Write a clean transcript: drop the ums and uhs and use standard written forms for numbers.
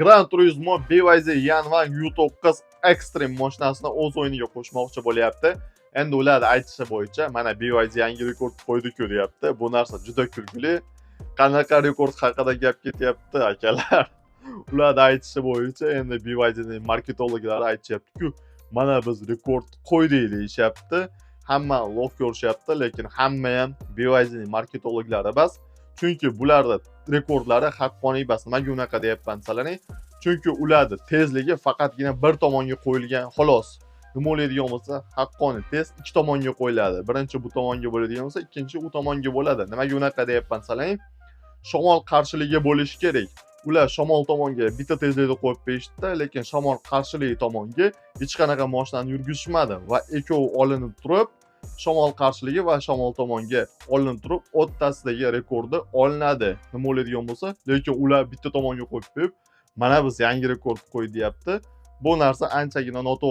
Gran Turismo BYD Yanvan U9 Extreme mashinasini o'z o'yiniga qo'shmoqchi bo'lyapti. Endi ular aytishi bo'yicha mana BYD yangi rekord qo'ydi-ku deyapti. Bu narsa juda kulgili. Qanaqa rekord haqida gap ketyapti akalar? Ular aytishi bo'yicha endi BYDning marketologlari aytishyapti-ku, mana biz rekord qo'ydik deyishyapti. Hamma lov ko'rishyapti, lekin hamma ham BYDning marketologlari emas. Chunki bularda rekordlari haqqoniy emas. Nimaga unaqa deyapman sizlarga? Chunki ularda tezligi faqatgina bir tomonga qo'yilgan xolos. Nima bo'ladigan bo'lsa, haqqoniy tez ikki tomonga qo'yiladi. Birinchi bu tomonga bo'ladigan bo'lsa, ikkinchi u tomonga bo'ladi. Nimaga unaqa deyapman sizlarga? Shamol qarshiligi bo'lishi kerak. Ular shamol tomonga bitta tezlikda qo'yib qo'yishdi, lekin shamol qarshiligi tomonga hech qanaqa mashinani yurgizishmadi va ikkovi olinib turib, shamol qarshiligi va shamol tomonga olinib turib, o'rtasidagi rekordi olinadi. Nima bo'ladigan bo'lsa, lekin ular bitta tomonga qo'yib, mana biz yangi rekord qo'ydi deyapti. Bu narsa anchagina noto'g'ri.